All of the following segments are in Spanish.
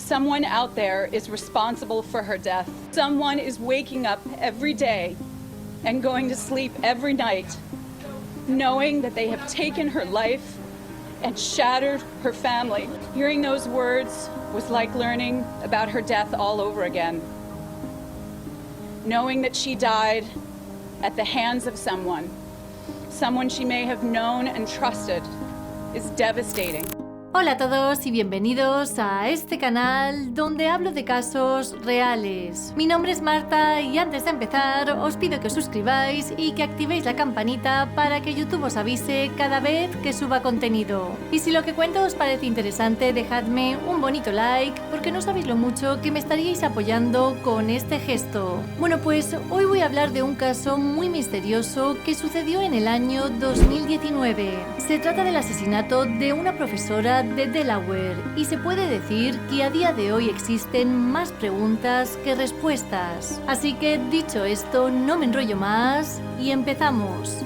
Someone out there is responsible for her death. Someone is waking up every day and going to sleep every night, knowing that they have taken her life and shattered her family. Hearing those words was like learning about her death all over again. Knowing that she died at the hands of someone she may have known and trusted, is devastating. Hola a todos y bienvenidos a este canal donde hablo de casos reales. Mi nombre es Marta y antes de empezar os pido que os suscribáis y que activéis la campanita para que YouTube os avise cada vez que suba contenido. Y si lo que cuento os parece interesante, dejadme un bonito like porque no sabéis lo mucho que me estaríais apoyando con este gesto. Bueno, pues hoy voy a hablar de un caso muy misterioso que sucedió en el año 2019. Se trata del asesinato de una profesora de Delaware y se puede decir que a día de hoy existen más preguntas que respuestas. Así que dicho esto, no me enrollo más y empezamos.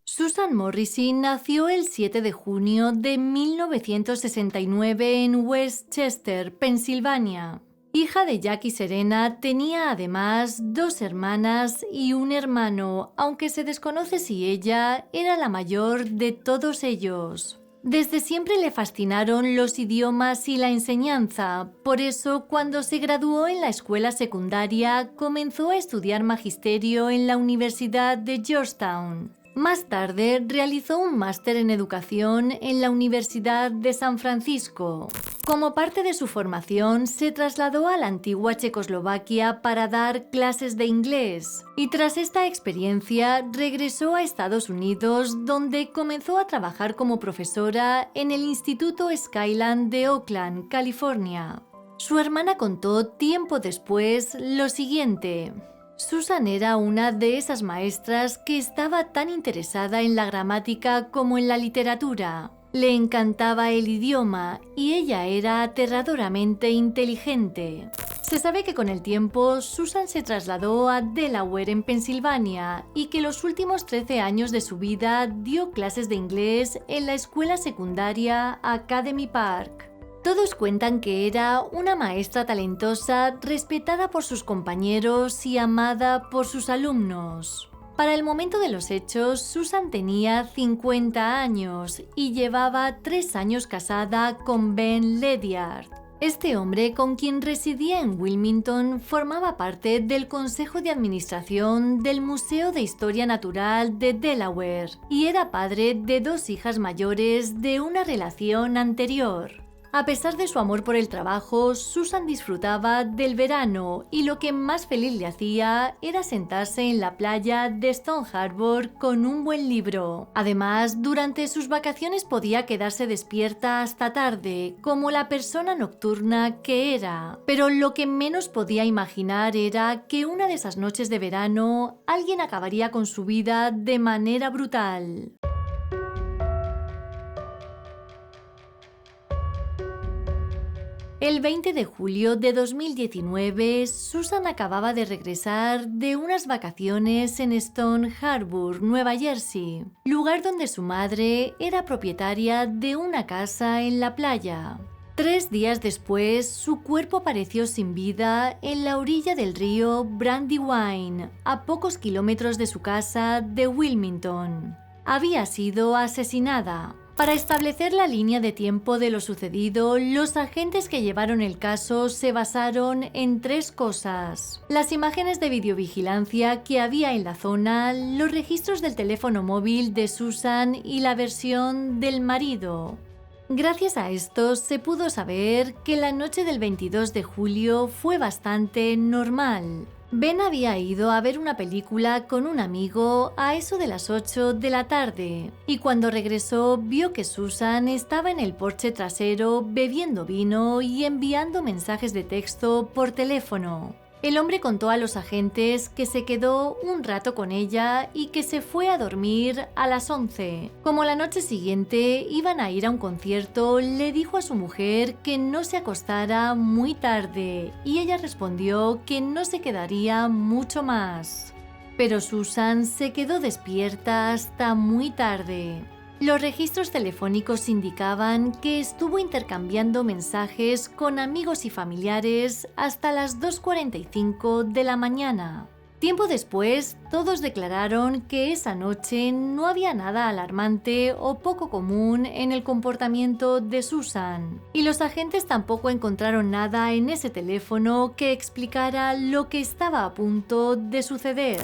Susan Morrissey nació el 7 de junio de 1969 en West Chester, Pensilvania. Hija de Jack y Serena, tenía además dos hermanas y un hermano, aunque se desconoce si ella era la mayor de todos ellos. Desde siempre le fascinaron los idiomas y la enseñanza, por eso cuando se graduó en la escuela secundaria comenzó a estudiar magisterio en la Universidad de Georgetown. Más tarde realizó un máster en educación en la Universidad de San Francisco. Como parte de su formación, se trasladó a la antigua Checoslovaquia para dar clases de inglés y tras esta experiencia regresó a Estados Unidos, donde comenzó a trabajar como profesora en el Instituto Skyland de Oakland, California. Su hermana contó tiempo después lo siguiente. Susan era una de esas maestras que estaba tan interesada en la gramática como en la literatura. Le encantaba el idioma y ella era aterradoramente inteligente. Se sabe que con el tiempo Susan se trasladó a Delaware en Pensilvania y que los últimos 13 años de su vida dio clases de inglés en la escuela secundaria Academy Park. Todos cuentan que era una maestra talentosa, respetada por sus compañeros y amada por sus alumnos. Para el momento de los hechos, Susan tenía 50 años y llevaba 3 años casada con Ben Ledyard. Este hombre, con quien residía en Wilmington, formaba parte del Consejo de Administración del Museo de Historia Natural de Delaware y era padre de 2 hijas mayores de una relación anterior. A pesar de su amor por el trabajo, Susan disfrutaba del verano y lo que más feliz le hacía era sentarse en la playa de Stone Harbor con un buen libro. Además, durante sus vacaciones podía quedarse despierta hasta tarde, como la persona nocturna que era. Pero lo que menos podía imaginar era que una de esas noches de verano alguien acabaría con su vida de manera brutal. El 20 de julio de 2019, Susan acababa de regresar de unas vacaciones en Stone Harbor, Nueva Jersey, lugar donde su madre era propietaria de una casa en la playa. 3 días después, su cuerpo apareció sin vida en la orilla del río Brandywine, a pocos kilómetros de su casa de Wilmington. Había sido asesinada. Para establecer la línea de tiempo de lo sucedido, los agentes que llevaron el caso se basaron en 3 cosas: las imágenes de videovigilancia que había en la zona, los registros del teléfono móvil de Susan y la versión del marido. Gracias a esto se pudo saber que la noche del 22 de julio fue bastante normal. Ben había ido a ver una película con un amigo a eso de las 8 de la tarde y cuando regresó vio que Susan estaba en el porche trasero bebiendo vino y enviando mensajes de texto por teléfono. El hombre contó a los agentes que se quedó un rato con ella y que se fue a dormir a las 11. Como la noche siguiente iban a ir a un concierto, le dijo a su mujer que no se acostara muy tarde y ella respondió que no se quedaría mucho más. Pero Susan se quedó despierta hasta muy tarde. Los registros telefónicos indicaban que estuvo intercambiando mensajes con amigos y familiares hasta las 2:45 de la mañana. Tiempo después, todos declararon que esa noche no había nada alarmante o poco común en el comportamiento de Susan, y los agentes tampoco encontraron nada en ese teléfono que explicara lo que estaba a punto de suceder.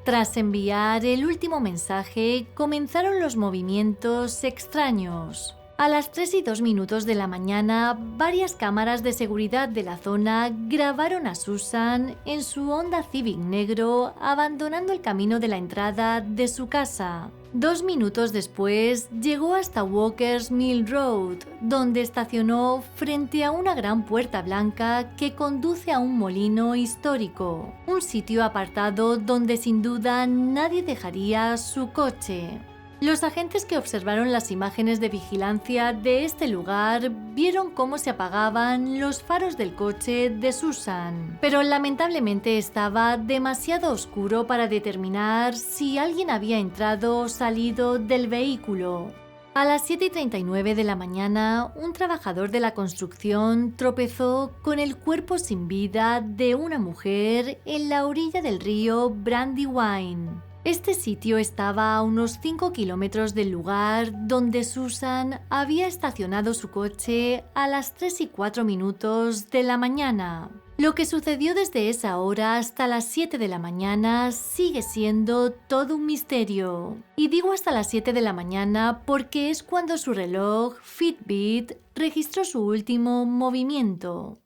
Tras enviar el último mensaje, comenzaron los movimientos extraños. A las 3:02 de la mañana, varias cámaras de seguridad de la zona grabaron a Susan en su Honda Civic negro abandonando el camino de la entrada de su casa. 2 minutos después, llegó hasta Walker's Mill Road, donde estacionó frente a una gran puerta blanca que conduce a un molino histórico, un sitio apartado donde sin duda nadie dejaría su coche. Los agentes que observaron las imágenes de vigilancia de este lugar vieron cómo se apagaban los faros del coche de Susan, pero lamentablemente estaba demasiado oscuro para determinar si alguien había entrado o salido del vehículo. A las 7:39 de la mañana, un trabajador de la construcción tropezó con el cuerpo sin vida de una mujer en la orilla del río Brandywine. Este sitio estaba a unos 5 kilómetros del lugar donde Susan había estacionado su coche a las 3:04 de la mañana. Lo que sucedió desde esa hora hasta las 7 de la mañana sigue siendo todo un misterio. Y digo hasta las 7 de la mañana porque es cuando su reloj Fitbit registró su último movimiento.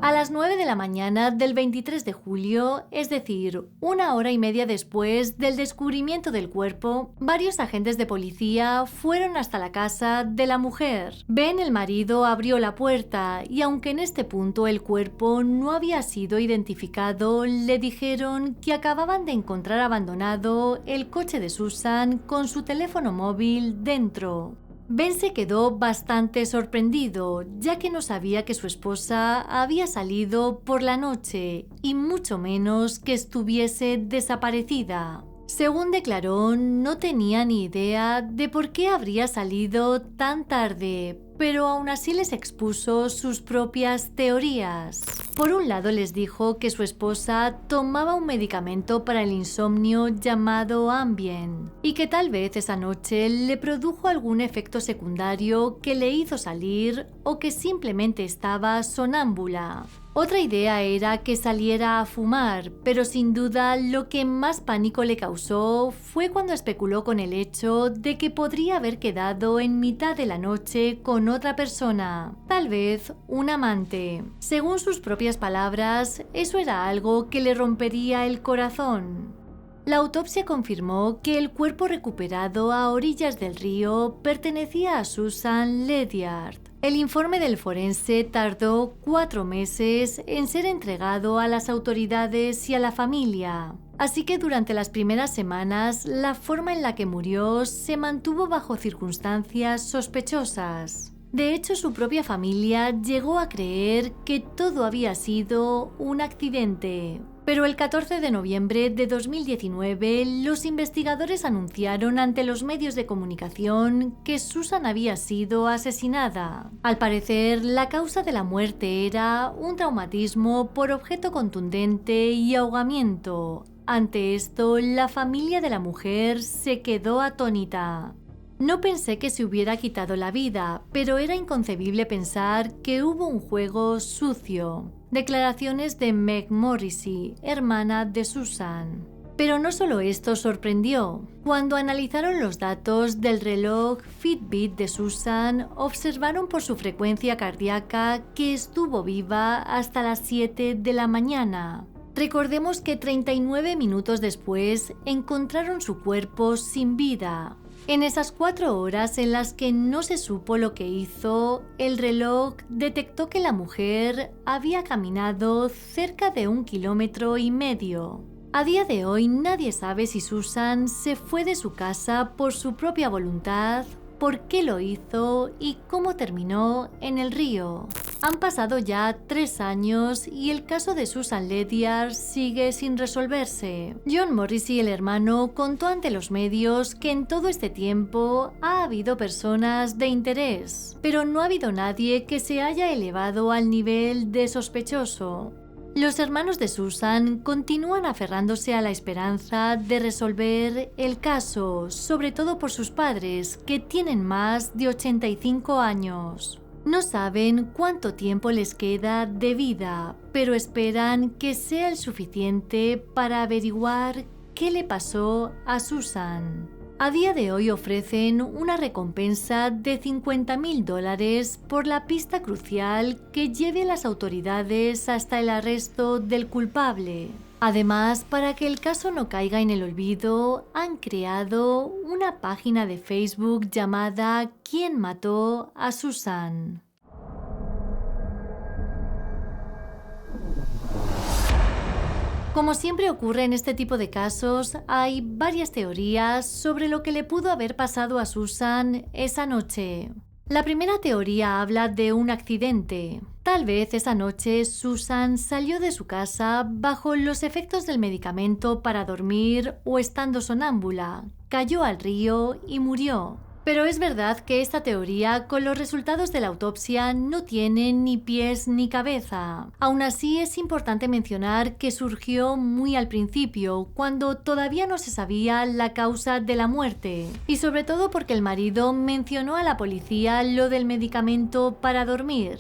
A las 9 de la mañana del 23 de julio, es decir, 1 hora y media después del descubrimiento del cuerpo, varios agentes de policía fueron hasta la casa de la mujer. Ben, el marido, abrió la puerta y aunque en este punto el cuerpo no había sido identificado, le dijeron que acababan de encontrar abandonado el coche de Susan con su teléfono móvil dentro. Ben se quedó bastante sorprendido, ya que no sabía que su esposa había salido por la noche y mucho menos que estuviese desaparecida. Según declaró, no tenía ni idea de por qué habría salido tan tarde, pero aún así les expuso sus propias teorías. Por un lado les dijo que su esposa tomaba un medicamento para el insomnio llamado Ambien y que tal vez esa noche le produjo algún efecto secundario que le hizo salir o que simplemente estaba sonámbula. Otra idea era que saliera a fumar, pero sin duda lo que más pánico le causó fue cuando especuló con el hecho de que podría haber quedado en mitad de la noche con otra persona, tal vez un amante. Según sus propias palabras, eso era algo que le rompería el corazón. La autopsia confirmó que el cuerpo recuperado a orillas del río pertenecía a Susan Ledyard. El informe del forense tardó 4 meses en ser entregado a las autoridades y a la familia. Así que durante las primeras semanas, la forma en la que murió se mantuvo bajo circunstancias sospechosas. De hecho, su propia familia llegó a creer que todo había sido un accidente. Pero el 14 de noviembre de 2019, los investigadores anunciaron ante los medios de comunicación que Susan había sido asesinada. Al parecer, la causa de la muerte era un traumatismo por objeto contundente y ahogamiento. Ante esto, la familia de la mujer se quedó atónita. No pensé que se hubiera quitado la vida, pero era inconcebible pensar que hubo un juego sucio. Declaraciones de Meg Morrissey, hermana de Susan. Pero no solo esto sorprendió. Cuando analizaron los datos del reloj Fitbit de Susan, observaron por su frecuencia cardíaca que estuvo viva hasta las 7 de la mañana. Recordemos que 39 minutos después encontraron su cuerpo sin vida. En esas 4 horas en las que no se supo lo que hizo, el reloj detectó que la mujer había caminado cerca de 1,5 kilómetros. A día de hoy nadie sabe si Susan se fue de su casa por su propia voluntad, por qué lo hizo y cómo terminó en el río. Han pasado ya 3 años y el caso de Susan Ledyard sigue sin resolverse. John Morrissey, el hermano, contó ante los medios que en todo este tiempo ha habido personas de interés, pero no ha habido nadie que se haya elevado al nivel de sospechoso. Los hermanos de Susan continúan aferrándose a la esperanza de resolver el caso, sobre todo por sus padres, que tienen más de 85 años. No saben cuánto tiempo les queda de vida, pero esperan que sea el suficiente para averiguar qué le pasó a Susan. A día de hoy ofrecen una recompensa de $50,000 por la pista crucial que lleve a las autoridades hasta el arresto del culpable. Además, para que el caso no caiga en el olvido, han creado una página de Facebook llamada ¿Quién mató a Susan? Como siempre ocurre en este tipo de casos, hay varias teorías sobre lo que le pudo haber pasado a Susan esa noche. La primera teoría habla de un accidente. Tal vez esa noche Susan salió de su casa bajo los efectos del medicamento para dormir o estando sonámbula, cayó al río y murió. Pero es verdad que esta teoría, con los resultados de la autopsia, no tiene ni pies ni cabeza. Aún así, es importante mencionar que surgió muy al principio, cuando todavía no se sabía la causa de la muerte. Y sobre todo porque el marido mencionó a la policía lo del medicamento para dormir.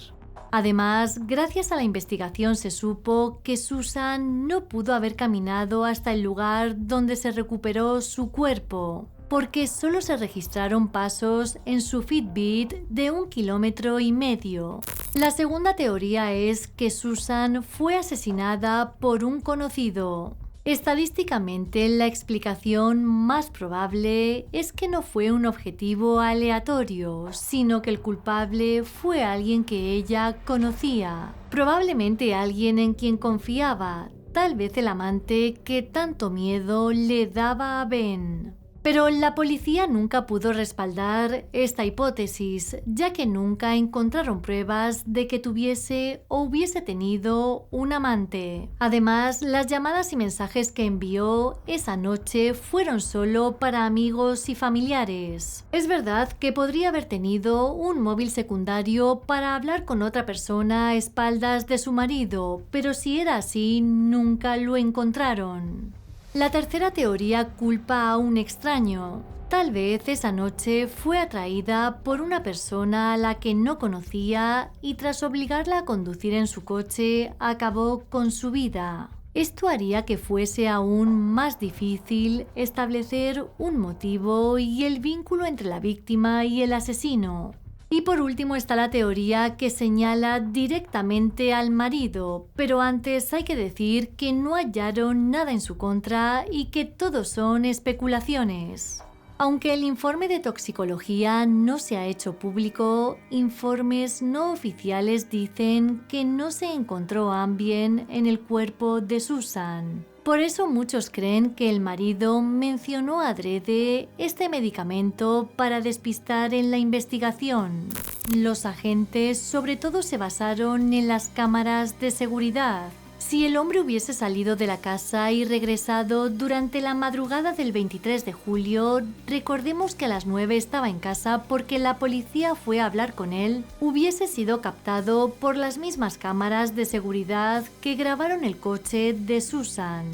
Además, gracias a la investigación se supo que Susan no pudo haber caminado hasta el lugar donde se recuperó su cuerpo, porque solo se registraron pasos en su Fitbit de 1,5 kilómetros. La segunda teoría es que Susan fue asesinada por un conocido. Estadísticamente, la explicación más probable es que no fue un objetivo aleatorio, sino que el culpable fue alguien que ella conocía. Probablemente alguien en quien confiaba, tal vez el amante que tanto miedo le daba a Ben. Pero la policía nunca pudo respaldar esta hipótesis, ya que nunca encontraron pruebas de que tuviese o hubiese tenido un amante. Además, las llamadas y mensajes que envió esa noche fueron solo para amigos y familiares. Es verdad que podría haber tenido un móvil secundario para hablar con otra persona a espaldas de su marido, pero si era así, nunca lo encontraron. La tercera teoría culpa a un extraño. Tal vez esa noche fue atraída por una persona a la que no conocía y tras obligarla a conducir en su coche acabó con su vida. Esto haría que fuese aún más difícil establecer un motivo y el vínculo entre la víctima y el asesino. Y por último está la teoría que señala directamente al marido, pero antes hay que decir que no hallaron nada en su contra y que todo son especulaciones. Aunque el informe de toxicología no se ha hecho público, informes no oficiales dicen que no se encontró Ambien en el cuerpo de Susan. Por eso muchos creen que el marido mencionó adrede este medicamento para despistar en la investigación. Los agentes sobre todo se basaron en las cámaras de seguridad. Si el hombre hubiese salido de la casa y regresado durante la madrugada del 23 de julio, recordemos que a las 9 estaba en casa porque la policía fue a hablar con él, hubiese sido captado por las mismas cámaras de seguridad que grabaron el coche de Susan.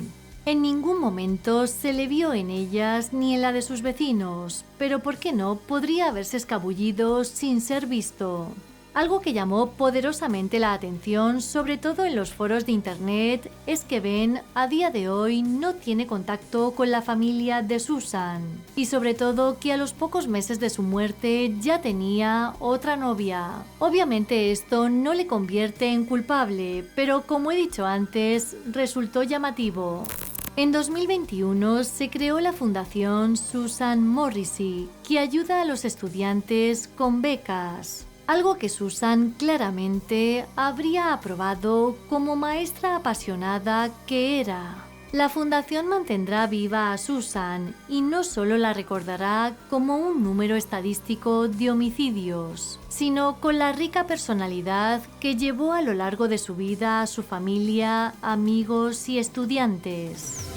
En ningún momento se le vio en ellas ni en la de sus vecinos, pero ¿por qué no? Podría haberse escabullido sin ser visto. Algo que llamó poderosamente la atención, sobre todo en los foros de internet, es que Ben a día de hoy no tiene contacto con la familia de Susan y sobre todo que a los pocos meses de su muerte ya tenía otra novia. Obviamente esto no le convierte en culpable, pero como he dicho antes, resultó llamativo. En 2021 se creó la Fundación Susan Morrissey, que ayuda a los estudiantes con becas, algo que Susan claramente habría aprobado como maestra apasionada que era. La fundación mantendrá viva a Susan y no solo la recordará como un número estadístico de homicidios, sino con la rica personalidad que llevó a lo largo de su vida a su familia, amigos y estudiantes.